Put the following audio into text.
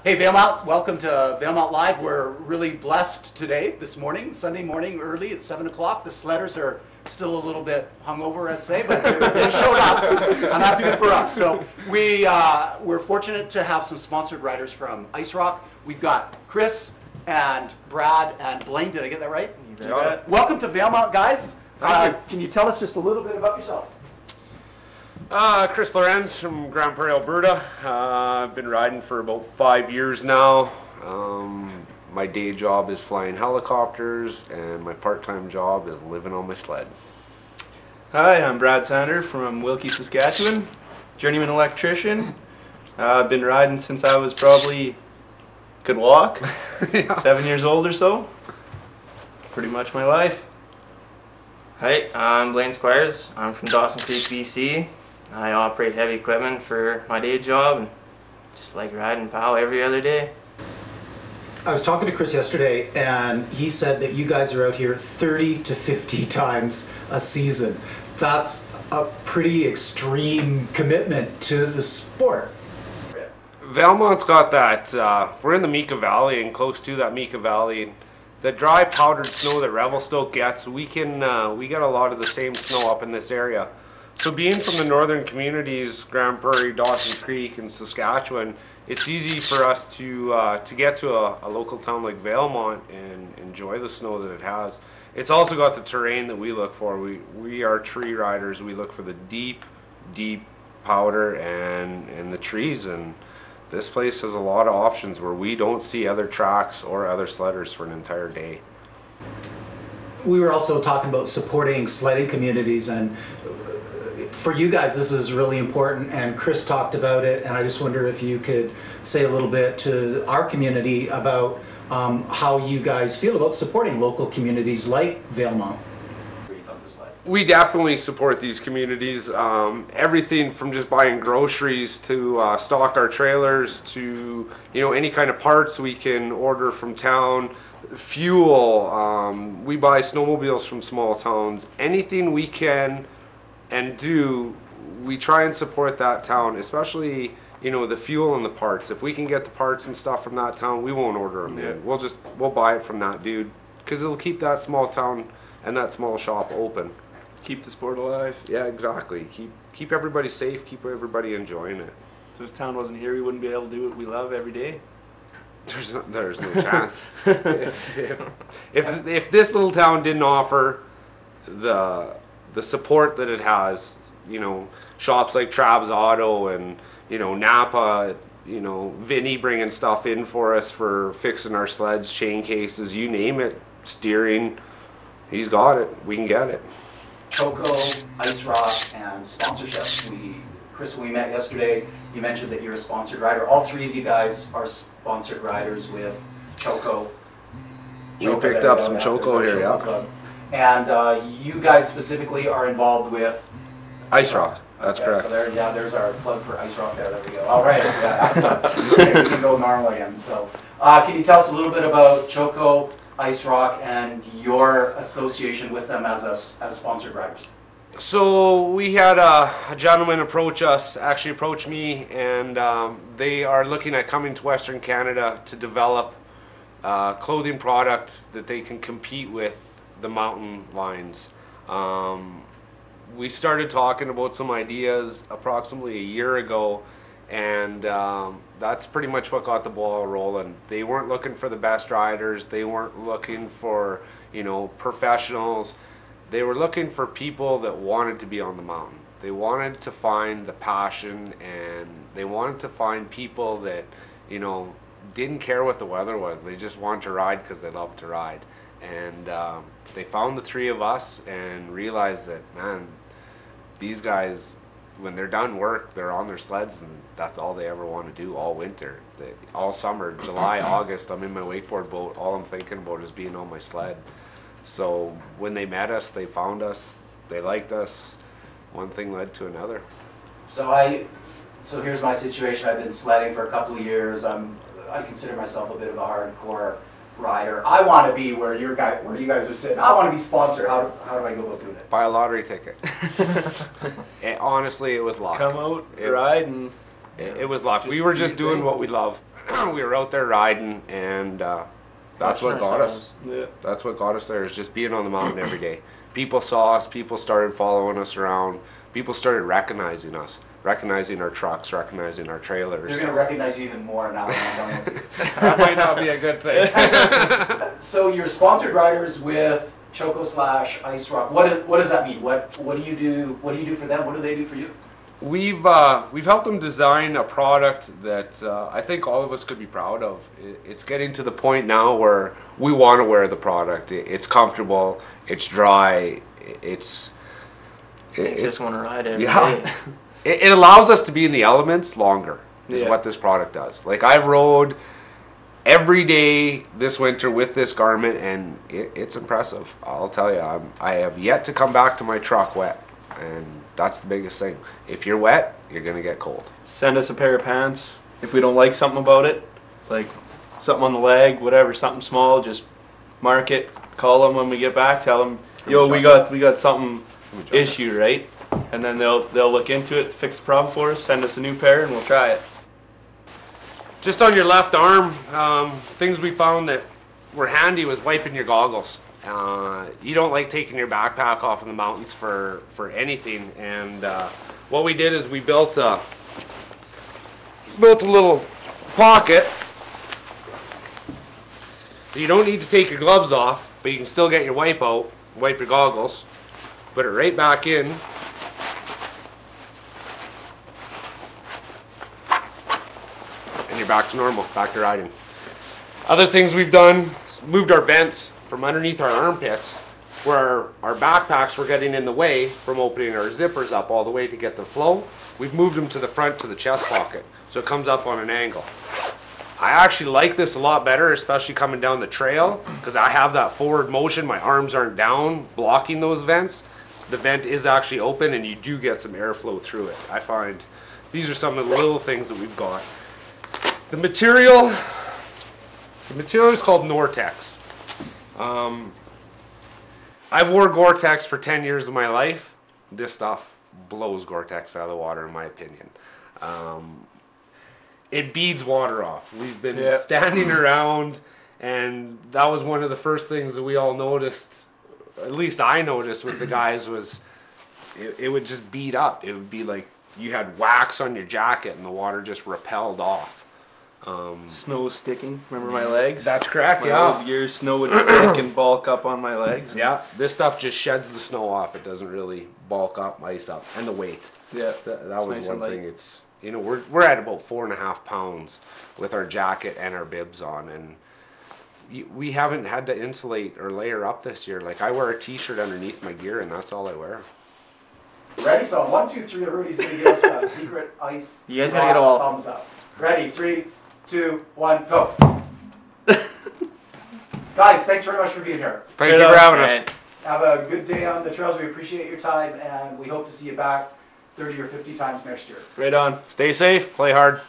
Hey Valemount, welcome to Valemount Live. We're really blessed today, this morning, Sunday morning early at 7 o'clock. The sledders are still a little bit hungover, I'd say, but they showed up, and that's good for us. So we're fortunate to have some sponsored riders from Ice Rock. We've got Chris and Brad and Blaine. Did I get that right? You got it. Welcome to Valemount, guys. Thank you. Can you tell us just a little bit about yourselves? Chris Lorenz from Grand Prairie, Alberta. I've been riding for about 5 years now. My day job is flying helicopters, and my part-time job is living on my sled. Hi, I'm Brad Sander from Wilkie, Saskatchewan, journeyman electrician. I've been riding since I was probably could walk, Yeah. 7 years old or so. Pretty much my life. Hi, I'm Blaine Squires. I'm from Dawson Creek, BC. I operate heavy equipment for my day job and just like riding POW every other day. I was talking to Chris yesterday, and he said that you guys are out here 30 to 50 times a season. That's a pretty extreme commitment to the sport. Valemount's got that, we're in the Mika Valley and close to that Mika Valley. The dry powdered snow that Revelstoke gets, we get a lot of the same snow up in this area. So being from the northern communities, Grand Prairie, Dawson Creek, and Saskatchewan, it's easy for us to get to a local town like Valemount and enjoy the snow that it has. It's also got the terrain that we look for. We are tree riders. We look for the deep, deep powder and the trees. And this place has a lot of options where we don't see other tracks or other sledders for an entire day. We were also talking about supporting sledding communities, and for you guys this is really important, and Chris talked about it, and I just wonder if you could say a little bit to our community about how you guys feel about supporting local communities like Valemount. We definitely support these communities. Everything from just buying groceries to stock our trailers to any kind of parts we can order from town, fuel. We buy snowmobiles from small towns. Anything we can and do, we try and support that town, especially the fuel and the parts. If we can get the parts and stuff from that town, we won't order them in. We'll buy it from that dude because it'll keep that small town and that small shop open. Keep the sport alive. Yeah, exactly. Keep everybody safe. Keep everybody enjoying it. If this town wasn't here, we wouldn't be able to do what we love every day. There's no chance. if this little town didn't offer the support that it has, shops like Trav's Auto and Napa, Vinny bringing stuff in for us for fixing our sleds, chain cases, you name it, steering, he's got it. We can get it. Choko, Ice Rock, and sponsorship. Chris, when we met yesterday, you mentioned that you're a sponsored rider. All three of you guys are sponsored riders with Choko. We picked up some Choko here, yeah. Club. And you guys specifically are involved with Ice Rock. That's correct. So there's our plug for Ice Rock there. There we go. All right, yeah, that's done. Okay, we can go normal again. So, can you tell us a little bit about Choko, Ice Rock, and your association with them as sponsored riders? So we had a gentleman approach me, and they are looking at coming to Western Canada to develop clothing product that they can compete with the mountain lines. We started talking about some ideas approximately a year ago, and that's pretty much what got the ball rolling. They weren't looking for the best riders. They weren't looking for professionals. They were looking for people that wanted to be on the mountain. They wanted to find the passion, and they wanted to find people that didn't care what the weather was. They just wanted to ride because they loved to ride. And they found the three of us and realized that, man, these guys, when they're done work, they're on their sleds, and that's all they ever want to do all winter. All summer, July, August, I'm in my wakeboard boat. All I'm thinking about is being on my sled. So when they met us, they found us, they liked us. One thing led to another. So here's my situation. I've been sledding for a couple of years. I consider myself a bit of a hardcore rider. I want to be where you guys are sitting. I want to be sponsored. How do I go about doing it? Buy a lottery ticket. Honestly, it was luck. Come out, ride, and It was luck. We were just doing what we love. We were out there riding, and that's what got us. Yeah. That's what got us there, is just being on the mountain every day. People saw us, people started following us around, people started recognizing us, recognizing our trucks, recognizing our trailers. They're going to recognize you even more now that I'm done with you. That might not be a good thing. So you're sponsored riders with Choko / Ice Rock. What does that mean? What do you do? What do you do for them? What do they do for you? We've helped them design a product that I think all of us could be proud of. It's getting to the point now where we want to wear the product. It's comfortable. It's dry. It's Just want to ride every yeah. day. It allows us to be in the elements longer. Is Yeah. what this product does. Like, I've rode every day this winter with this garment, and it's impressive. I'll tell you, I have yet to come back to my truck wet, and that's the biggest thing. If you're wet, you're gonna get cold. Send us a pair of pants if we don't like something about it, like something on the leg, whatever, something small. Just mark it. Call them when we get back. Tell them, yo, we got something issue, right? And then they'll look into it, fix the problem for us, send us a new pair, and we'll try it. Just on your left arm, things we found that were handy was wiping your goggles. You don't like taking your backpack off in the mountains for anything, and what we did is we built a little pocket. You don't need to take your gloves off, but you can still get your wipe out, wipe your goggles, put it right back in. And you're back to normal, back to riding. Other things we've done is moved our vents from underneath our armpits, where our backpacks were getting in the way from opening our zippers up all the way to get the flow. We've moved them to the front to the chest pocket, so it comes up on an angle. I actually like this a lot better, especially coming down the trail, because I have that forward motion. My arms aren't down blocking those vents. The vent is actually open, and you do get some airflow through it. I find these are some of the little things that we've got. The material is called Nortex. I've wore Gore-Tex for 10 years of my life. This stuff blows Gore-Tex out of the water, in my opinion. It beads water off. We've been standing around, and that was one of the first things that we all noticed, at least I noticed with the guys, was it would just bead up. It would be like you had wax on your jacket and the water just repelled off. Snow sticking. Remember my legs? That's correct, My yeah. old years, snow would stick and bulk up on my legs. Yeah, this stuff just sheds the snow off. It doesn't really bulk up, ice up, and the weight. Yeah, That it's was nice one and thing. light. It's, you know, we're at about 4.5 pounds with our jacket and our bibs on, and we haven't had to insulate or layer up this year. Like, I wear a t-shirt underneath my gear, and that's all I wear. Ready? So 1, 2, 3. Everybody's gonna give us a secret ice. You guys gotta get all- thumbs up. Ready? 3, 2, 1, go. Guys, thanks very much for being here. Thank you for having us. Have a good day on the trails. We appreciate your time, and we hope to see you back 30 or 50 times next year. Right on. Stay safe, play hard.